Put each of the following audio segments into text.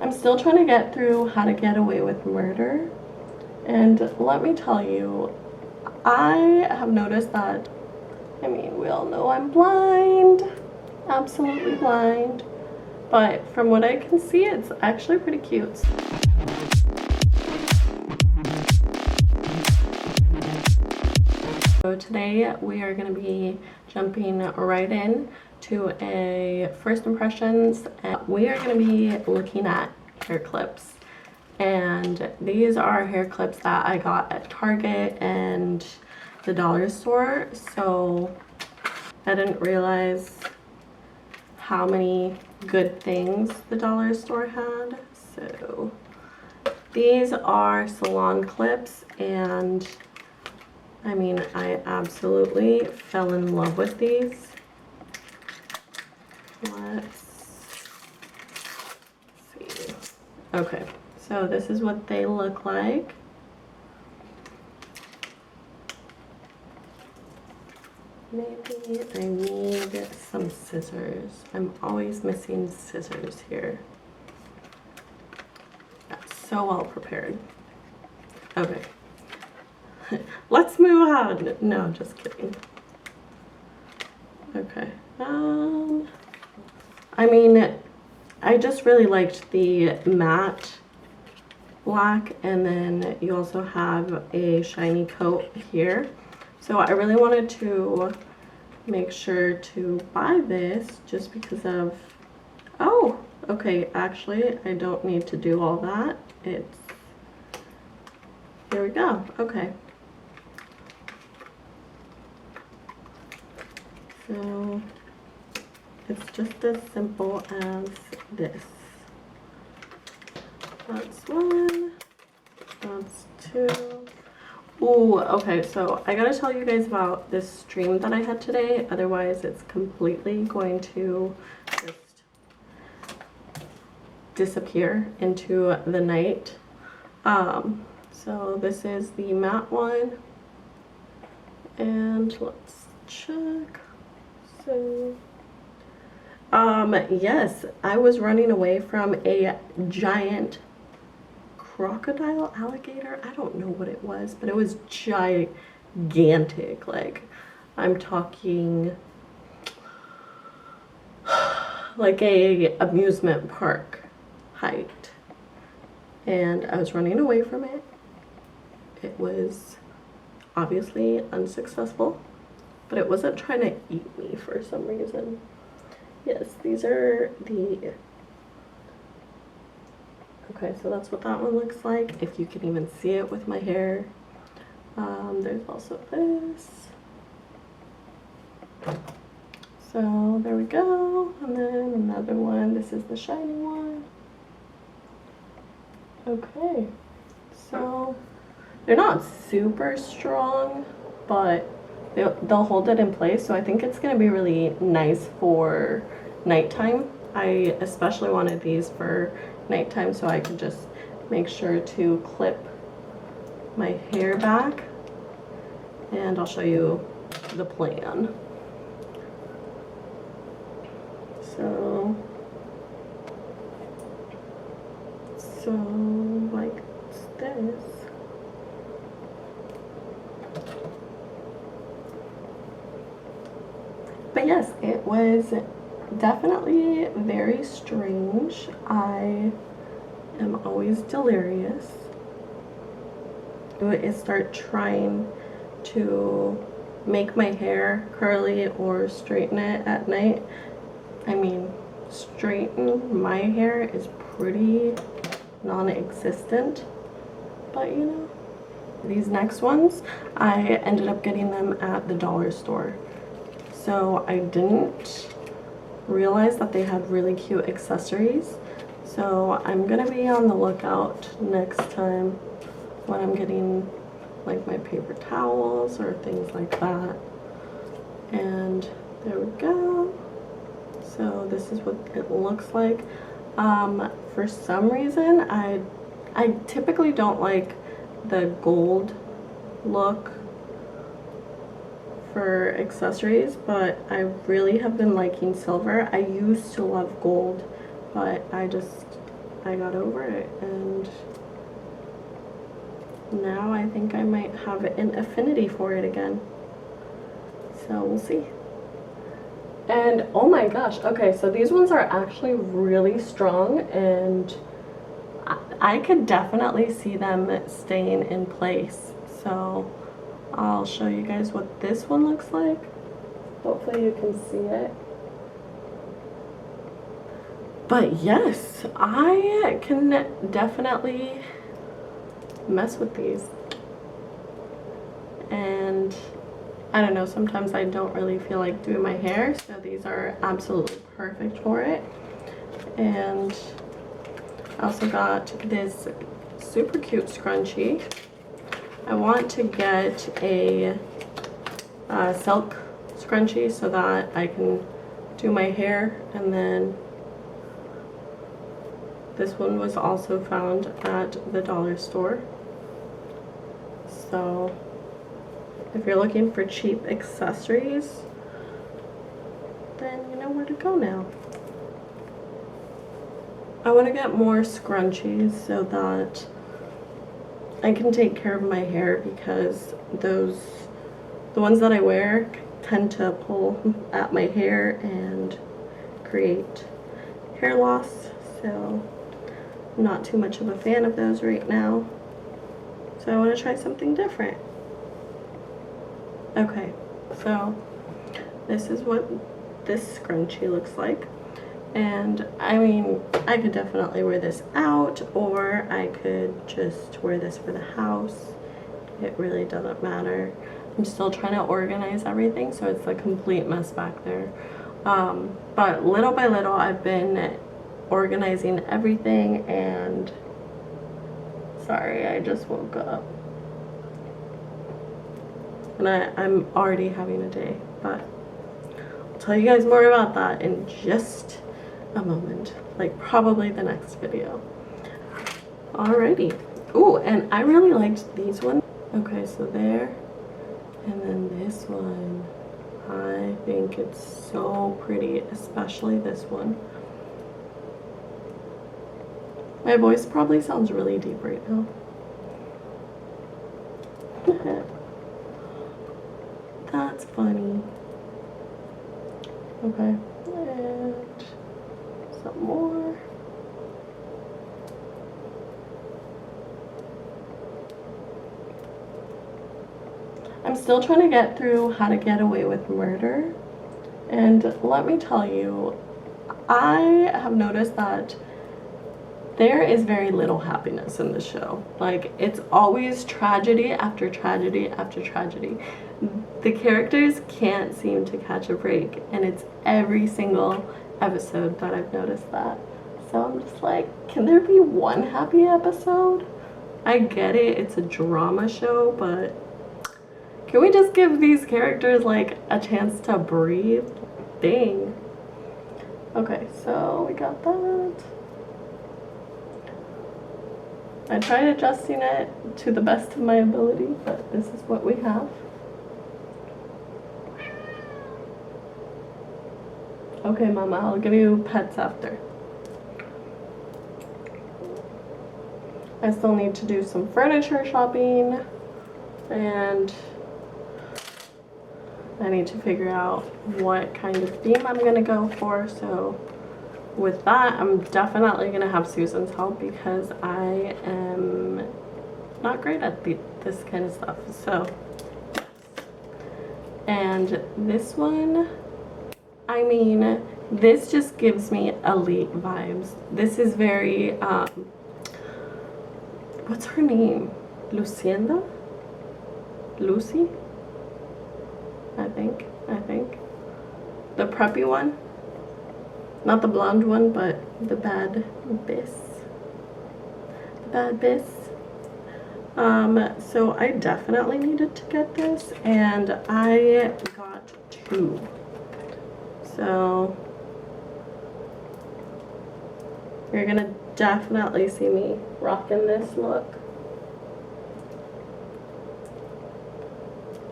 I'm still trying to get through How to Get Away with Murder, and let me tell you, I have noticed that, I mean, we all know I'm blind, absolutely blind, but from what I can see, it's actually pretty cute. So today we are going to be jumping right in to a first impressions, and we are going to be looking at hair clips. And these are hair clips that I got at Target and the dollar store, so I didn't realize how many good things the dollar store had. So these are salon clips, and I mean, I absolutely fell in love with these. Let's see. Okay, so this is what they look like. Maybe I need some scissors. I'm always missing scissors here. That's so well prepared. Okay. Let's move on. No, just kidding. Okay. I mean, I just really liked the matte black, and then you also have a shiny coat here. So I really wanted to make sure to buy this just because of, oh, okay, actually I don't need to do all that. It's, here we go, okay. So it's just as simple as this. That's one, that's two. Ooh, okay, so I gotta tell you guys about this stream that I had today, otherwise it's completely going to just disappear into the night. So this is the matte one, and let's check. So yes, I was running away from a giant crocodile, alligator, I don't know what it was, but it was gigantic. Like, I'm talking like a amusement park height, and I was running away from it. It was obviously unsuccessful, but it wasn't trying to eat me for some reason. Yes, these are the, okay, so that's what that one looks like, if you can even see it with my hair. There's also this. So there we go, and then another one. This is the shiny one. Okay, so they're not super strong, but they'll hold it in place, so I think it's going to be really nice for nighttime. I especially wanted these for nighttime so I could just make sure to clip my hair back, and I'll show you the plan. So like this. But yes, it was definitely very strange. I am always delirious. I start trying to make my hair curly or straighten it at night. I mean, straighten my hair is pretty non-existent, but you know, these next ones, I ended up getting them at the dollar store. So I didn't realize that they had really cute accessories. So I'm gonna be on the lookout next time when I'm getting like my paper towels or things like that. And there we go. So this is what it looks like. For some reason, I typically don't like the gold look for accessories, but I really have been liking silver. I used to love gold, but I just I got over it, and now I think I might have an affinity for it again. So we'll see. And oh my gosh, okay, so these ones are actually really strong, and I could definitely see them staying in place. So I'll show you guys what this one looks like. Hopefully you can see it. But yes, I can definitely mess with these. And I don't know, sometimes I don't really feel like doing my hair, so these are absolutely perfect for it. And I also got this super cute scrunchie. I want to get a silk scrunchie so that I can do my hair. And then this one was also found at the dollar store. So if you're looking for cheap accessories, then you know where to go now. I want to get more scrunchies so that I can take care of my hair, because the ones that I wear tend to pull at my hair and create hair loss. So I'm not too much of a fan of those right now. So I want to try something different. Okay, so this is what this scrunchie looks like. And I mean, I could definitely wear this out, or I could just wear this for the house. It really doesn't matter. I'm still trying to organize everything, so it's a complete mess back there. But little by little, I've been organizing everything. And sorry, I just woke up. And I'm already having a day, but I'll tell you guys more about that in just a moment, like probably the next video. Alrighty. Ooh, and I really liked these ones. Okay, so there, and then this one. I think it's so pretty, especially this one. My voice probably sounds really deep right now. That's funny. Okay, and some more. I'm still trying to get through How to Get Away with Murder, and let me tell you, I have noticed that there is very little happiness in the show. Like, it's always tragedy after tragedy after tragedy. The characters can't seem to catch a break, and it's every single episode that I've noticed that. So I'm just like, can there be one happy episode? I get it, it's a drama show, but can we just give these characters like a chance to breathe? Dang. Okay, so we got that. I tried adjusting it to the best of my ability, but this is what we have. Okay, Mama, I'll give you pets after. I still need to do some furniture shopping, and I need to figure out what kind of theme I'm gonna go for. So with that, I'm definitely gonna have Susan's help, because I am not great at this kind of stuff. So, and this one, I mean, this just gives me elite vibes. This is very, what's her name? Lucinda? Lucy? I think. The preppy one. Not the blonde one, but the bad bis. The bad bis. So I definitely needed to get this, and I got two. So you're gonna definitely see me rocking this look.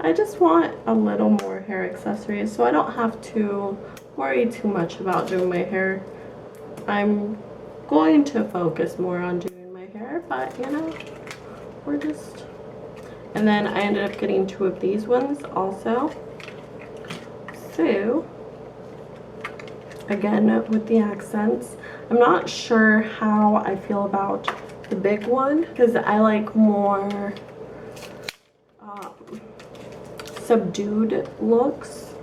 I just want a little more hair accessories, so I don't have to worry too much about doing my hair. I'm going to focus more on doing my hair, but you know, we're just... And then I ended up getting 2 of these ones also. So, again, with the accents, I'm not sure how I feel about the big one, because I like more subdued looks.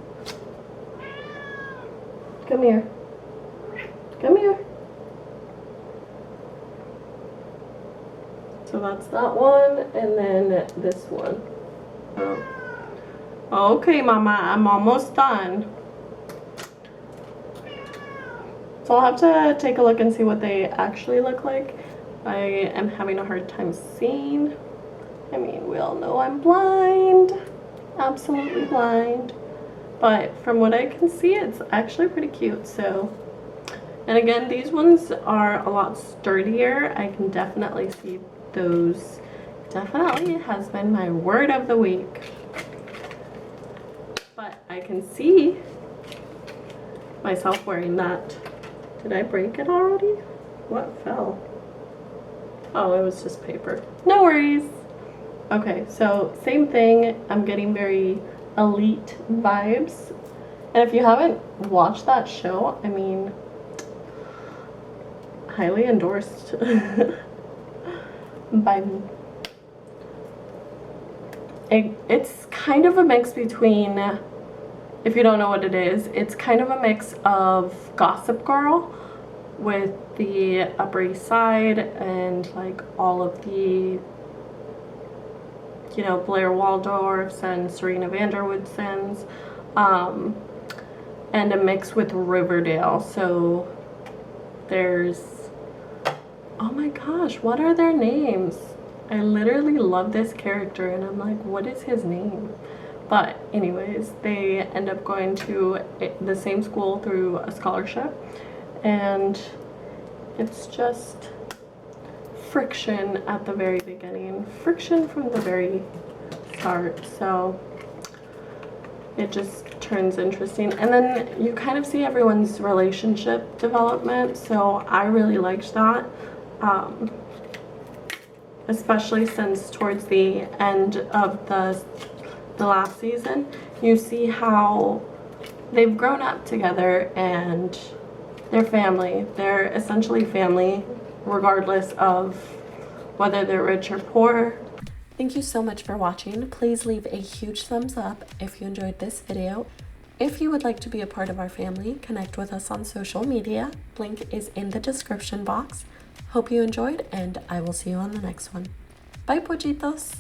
Come here. Come here. So that's that one, and then this one. Okay, Mama, I'm almost done. So I'll have to take a look and see what they actually look like. I am having a hard time seeing. I mean, we all know I'm blind. Absolutely blind. But from what I can see, it's actually pretty cute. So, and again, these ones are a lot sturdier. I can definitely see those. Definitely has been my word of the week. But I can see myself wearing that. Did I break it already? What fell? Oh, it was just paper. No worries. Okay, so same thing. I'm getting very elite vibes. And if you haven't watched that show, I mean, highly endorsed by me. It's kind of a mix between, if you don't know what it is, it's kind of a mix of Gossip Girl with the Upper East Side and like all of the, you know, Blair Waldorfs and Serena Vanderwoodsons, and a mix with Riverdale. So there's, oh my gosh, what are their names? I literally love this character and I'm like, what is his name? But anyways, they end up going to the same school through a scholarship, and it's just friction at the very beginning, friction from the very start. So it just turns interesting, and then you kind of see everyone's relationship development. So I really liked that, especially since towards the end of the last season, you see how they've grown up together and they're family. They're essentially family regardless of whether they're rich or poor. Thank you so much for watching. Please leave a huge thumbs up if you enjoyed this video. If you would like to be a part of our family, connect with us on social media. Link is in the description box. Hope you enjoyed, and I will see you on the next one. Bye, pollitos!